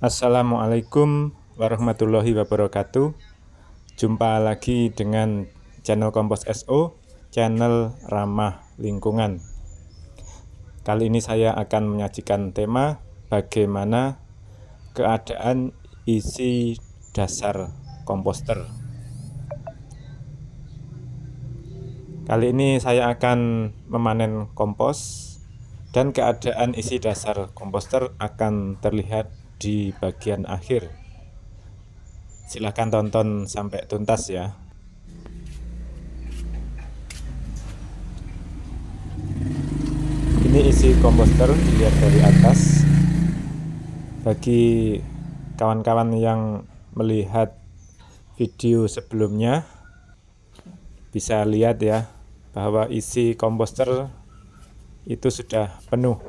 Assalamualaikum warahmatullahi wabarakatuh. Jumpa lagi dengan channel Kompos SO, channel ramah lingkungan. Kali ini saya akan menyajikan tema bagaimana keadaan isi dasar komposter. Kali ini saya akan memanen kompos dan keadaan isi dasar komposter akan terlihat di bagian akhir. Silahkan tonton sampai tuntas ya. Ini isi komposter dilihat dari atas. Bagi kawan-kawan yang melihat video sebelumnya bisa lihat ya bahwa isi komposter itu sudah penuh.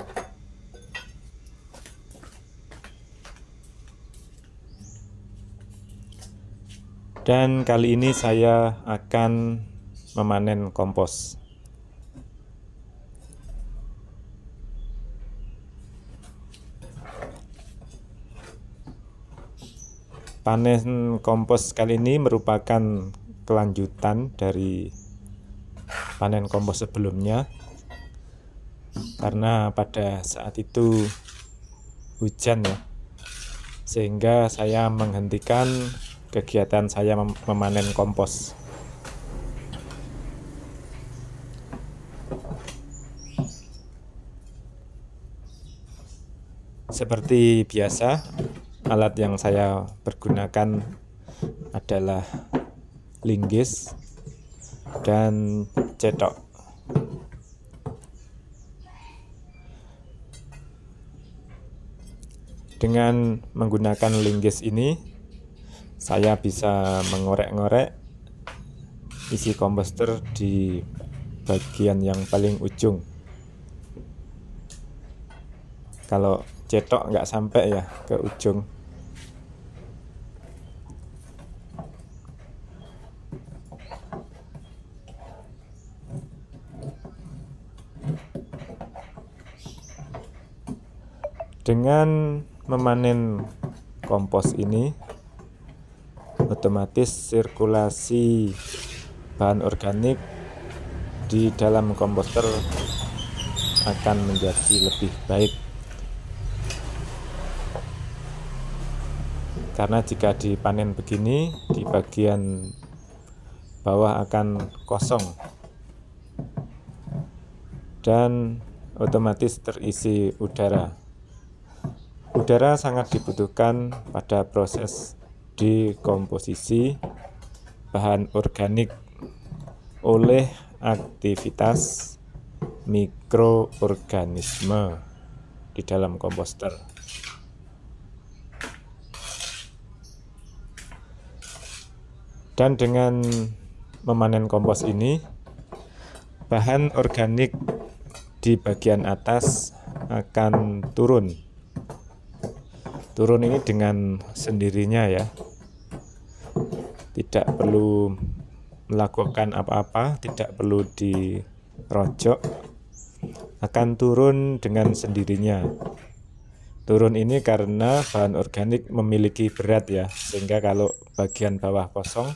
Dan kali ini saya akan memanen kompos. Panen kompos kali ini merupakan kelanjutan dari panen kompos sebelumnya, karena pada saat itu hujan ya, sehingga saya menghentikan kegiatan saya memanen kompos. Seperti biasa, alat yang saya pergunakan adalah linggis dan cetok. Dengan menggunakan linggis ini saya bisa mengorek-ngorek isi komposter di bagian yang paling ujung. Kalau cetok nggak sampai ya ke ujung. Dengan memanen kompos ini, otomatis sirkulasi bahan organik di dalam komposter akan menjadi lebih baik. Karena jika dipanen begini, di bagian bawah akan kosong dan otomatis terisi udara. Udara sangat dibutuhkan pada proses dekomposisi bahan organik oleh aktivitas mikroorganisme di dalam komposter. Dan dengan memanen kompos ini, bahan organik di bagian atas akan turun. Turun ini dengan sendirinya ya, tidak perlu melakukan apa-apa, tidak perlu dirojok, akan turun dengan sendirinya. Turun ini karena bahan organik memiliki berat ya, sehingga kalau bagian bawah kosong,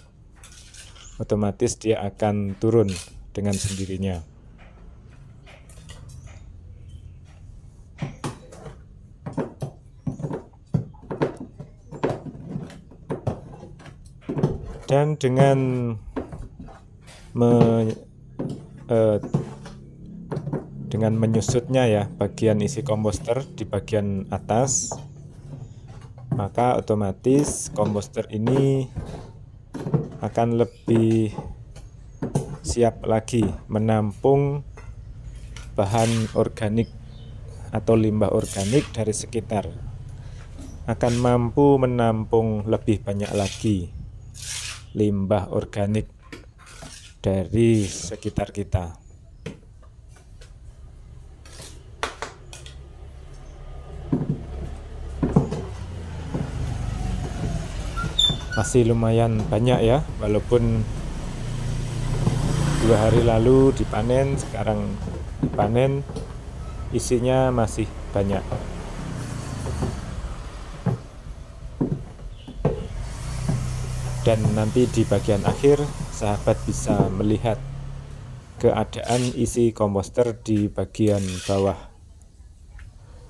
otomatis dia akan turun dengan sendirinya. Dan dengan menyusutnya ya bagian isi komposter di bagian atas, maka otomatis komposter ini akan lebih siap lagi menampung bahan organik atau limbah organik dari sekitar, akan mampu menampung lebih banyak lagi limbah organik dari sekitar kita. Masih lumayan banyak ya, walaupun 2 hari lalu dipanen, sekarang dipanen, isinya masih banyak. Dan nanti di bagian akhir sahabat bisa melihat keadaan isi komposter di bagian bawah.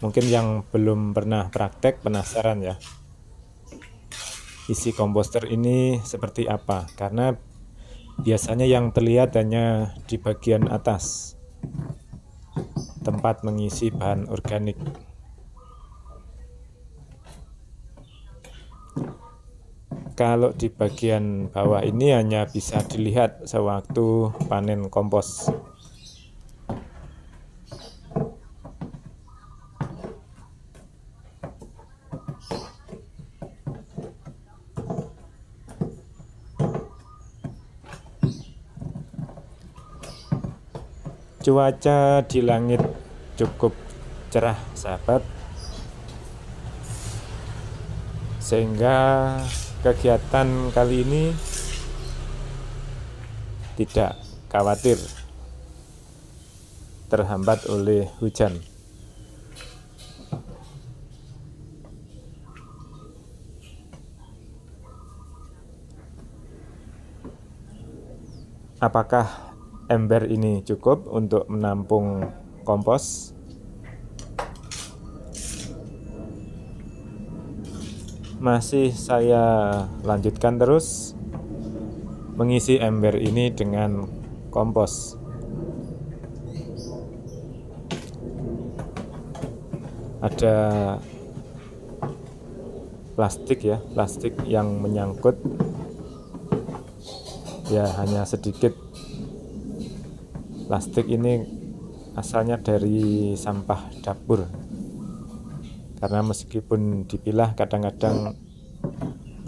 Mungkin yang belum pernah praktek penasaran ya, isi komposter ini seperti apa, karena biasanya yang terlihat hanya di bagian atas, tempat mengisi bahan organik. Kalau di bagian bawah ini hanya bisa dilihat sewaktu panen kompos. Cuaca di langit cukup cerah sahabat, sehingga kegiatan kali ini tidak khawatir terhambat oleh hujan. Apakah ember ini cukup untuk menampung kompos? Masih saya lanjutkan terus mengisi ember ini dengan kompos. Ada plastik ya, plastik yang menyangkut ya, hanya sedikit. Plastik ini asalnya dari sampah dapur, karena meskipun dipilah kadang-kadang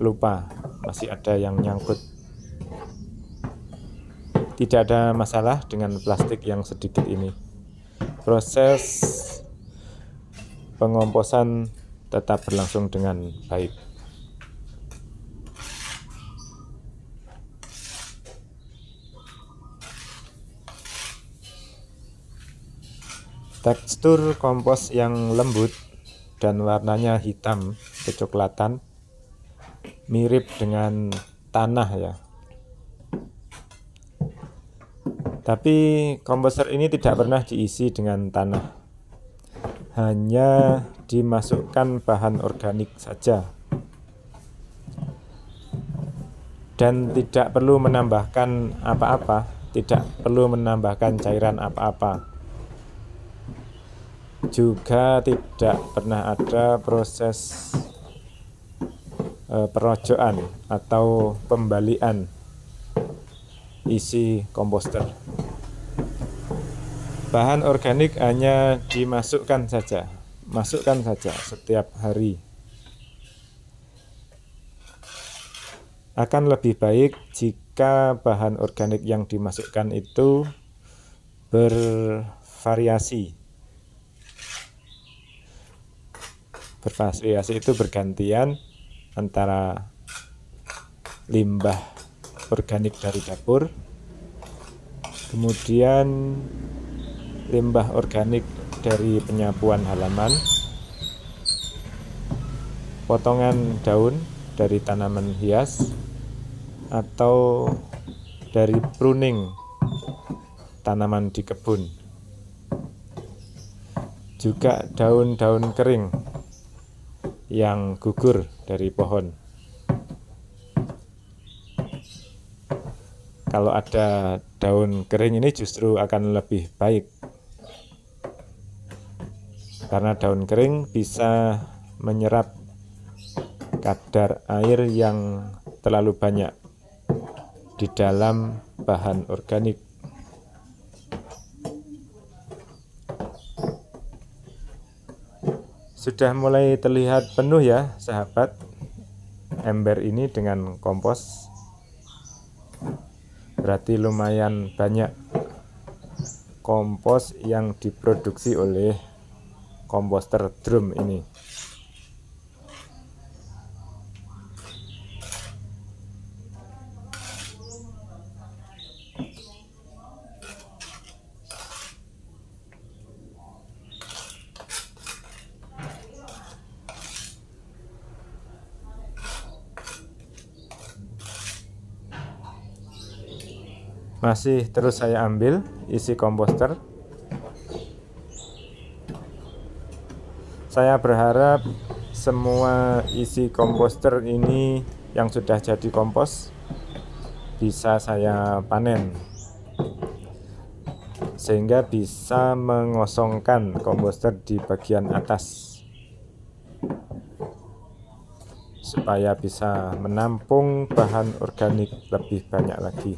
lupa masih ada yang nyangkut. Tidak ada masalah dengan plastik yang sedikit ini. Proses pengomposan tetap berlangsung dengan baik. Tekstur kompos yang lembut dan warnanya hitam kecoklatan, mirip dengan tanah ya. Tapi komposter ini tidak pernah diisi dengan tanah, hanya dimasukkan bahan organik saja, dan tidak perlu menambahkan apa-apa, tidak perlu menambahkan cairan apa-apa. Juga tidak pernah ada proses perojokan atau pembalian isi komposter. Bahan organik hanya dimasukkan saja, masukkan saja setiap hari. Akan lebih baik jika bahan organik yang dimasukkan itu bervariasi. Bervariasi itu bergantian antara limbah organik dari dapur, kemudian limbah organik dari penyapuan halaman, potongan daun dari tanaman hias, atau dari pruning tanaman di kebun. Juga daun-daun kering yang gugur dari pohon. Kalau ada daun kering ini justru akan lebih baik, karena daun kering bisa menyerap kadar air yang terlalu banyak di dalam bahan organik. Sudah mulai terlihat penuh ya sahabat ember ini dengan kompos. Berarti lumayan banyak kompos yang diproduksi oleh komposter drum ini. Masih terus saya ambil isi komposter. Saya berharap semua isi komposter ini yang sudah jadi kompos bisa saya panen, sehingga bisa mengosongkan komposter di bagian atas supaya bisa menampung bahan organik lebih banyak lagi.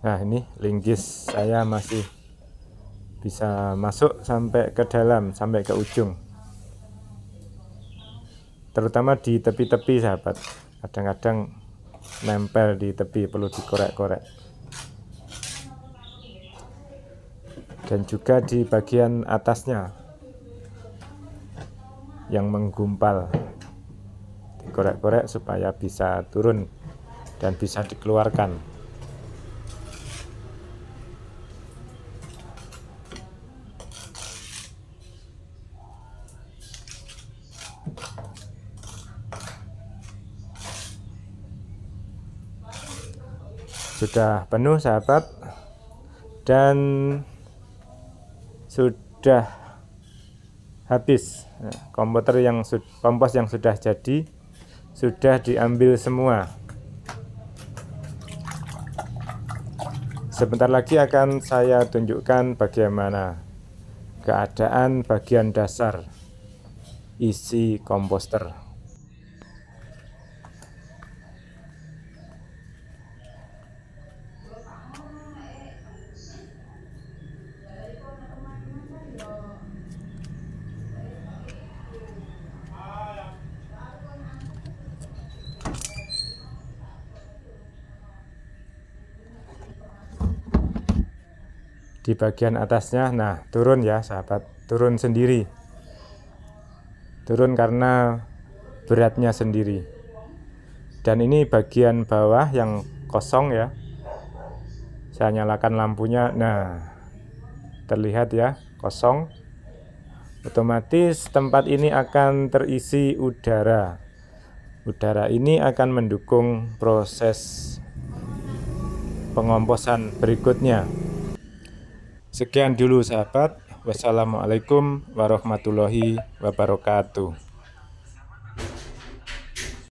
Nah, ini linggis saya masih bisa masuk sampai ke dalam, sampai ke ujung, terutama di tepi-tepi sahabat. Kadang-kadang nempel di tepi, perlu dikorek-korek. Dan juga di bagian atasnya yang menggumpal, dikorek-korek supaya bisa turun dan bisa dikeluarkan. Sudah penuh sahabat, dan sudah habis. Kompos yang sudah jadi sudah diambil semua. Sebentar lagi akan saya tunjukkan bagaimana keadaan bagian dasar isi komposter. Di bagian atasnya, nah turun ya sahabat, turun sendiri, turun karena beratnya sendiri. Dan ini bagian bawah yang kosong ya, saya nyalakan lampunya, nah terlihat ya, kosong. Otomatis tempat ini akan terisi udara. Udara ini akan mendukung proses pengomposan berikutnya. Sekian dulu sahabat. Wassalamualaikum warahmatullahi wabarakatuh.